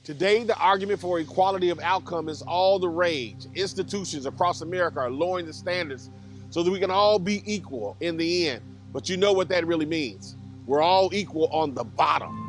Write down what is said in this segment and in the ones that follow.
Today, the argument for equality of outcome is all the rage. Institutions across America are lowering the standards so that we can all be equal in the end. But you know what that really means. We're all equal on the bottom.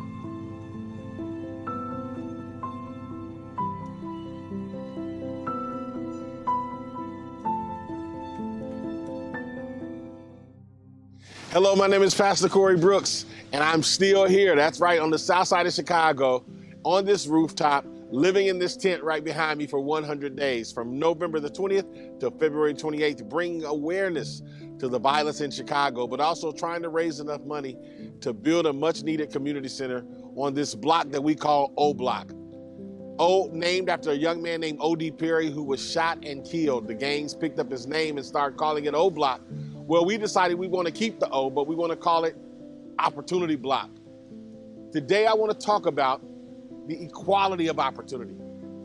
Hello, my name is Pastor Corey Brooks, and I'm still here. That's right, on the south side of Chicago, on this rooftop, living in this tent right behind me for 100 days, from November the 20th to February 28th, bringing awareness to the violence in Chicago, but also trying to raise enough money to build a much-needed community center on this block that we call O Block. O, named after a young man named O.D. Perry, who was shot and killed. The gangs picked up his name and started calling it O Block. Well, we decided we want to keep the O, but we want to call it Opportunity Block. Today, I want to talk about the equality of opportunity.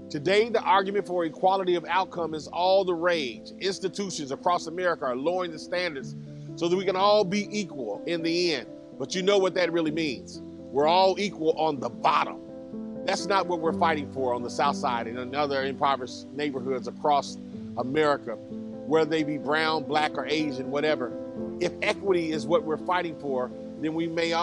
Today, the argument for equality of outcome is all the rage. Institutions across America are lowering the standards so that we can all be equal in the end. But you know what that really means. We're all equal on the bottom. That's not what we're fighting for on the south side and in other impoverished neighborhoods across America, whether they be brown, black, or Asian, whatever. If equity is what we're fighting for, then we may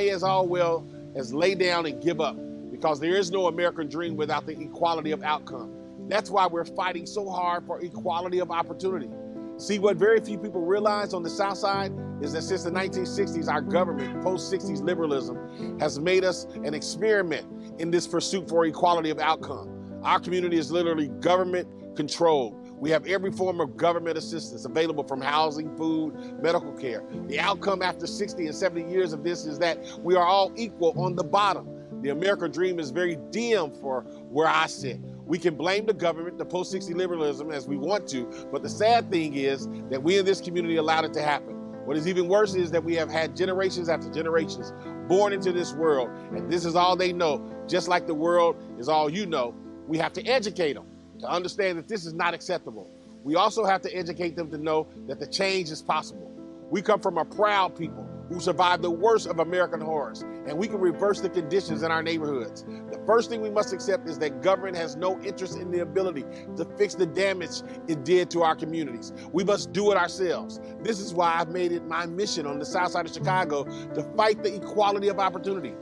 as well as lay down and give up, because there is no American dream without the equality of outcome. That's why we're fighting so hard for equality of opportunity. See, what very few people realize on the south side is that since the 1960s, our government, post-60s liberalism, has made us an experiment in this pursuit for equality of outcome. Our community is literally government controlled. We have every form of government assistance available, from housing, food, medical care. The outcome after 60 and 70 years of this is that we are all equal on the bottom. The American dream is very dim for where I sit. We can blame the government, the post-60 liberalism, as we want to, but the sad thing is that we in this community allowed it to happen. What is even worse is that we have had generations after generations born into this world, and this is all they know. Just like the world is all you know, we have to educate them to understand that this is not acceptable. We also have to educate them to know that the change is possible. We come from a proud people who survived the worst of American horrors, and we can reverse the conditions in our neighborhoods. The first thing we must accept is that government has no interest in the ability to fix the damage it did to our communities. We must do it ourselves. This is why I've made it my mission on the south side of Chicago to fight the equality of opportunity.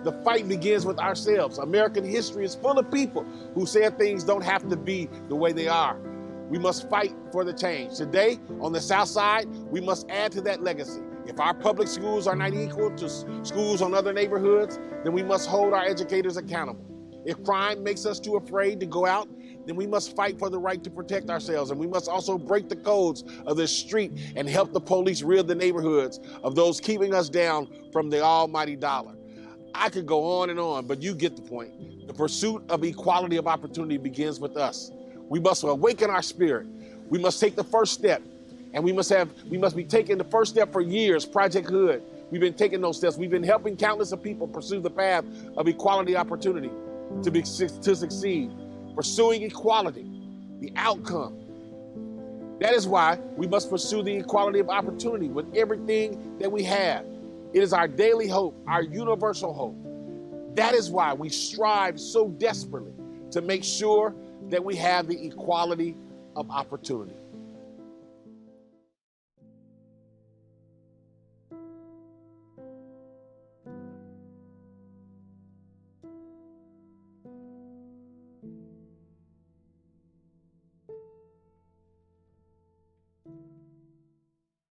The fight begins with ourselves. American history is full of people who said things don't have to be the way they are. We must fight for the change. Today, on the south side, we must add to that legacy. If our public schools are not equal to schools on other neighborhoods, then we must hold our educators accountable. If crime makes us too afraid to go out, then we must fight for the right to protect ourselves. And we must also break the codes of the street and help the police rid the neighborhoods of those keeping us down from the almighty dollar. I could go on and on, but you get the point. The pursuit of equality of opportunity begins with us. We must awaken our spirit. We must take the first step. And we must be taking the first step for years. Project Hood, we've been taking those steps. We've been helping countless of people pursue the path of equality opportunity to succeed. Pursuing equality, the outcome. That is why we must pursue the equality of opportunity with everything that we have. It is our daily hope, our universal hope. That is why we strive so desperately to make sure that we have the equality of opportunity.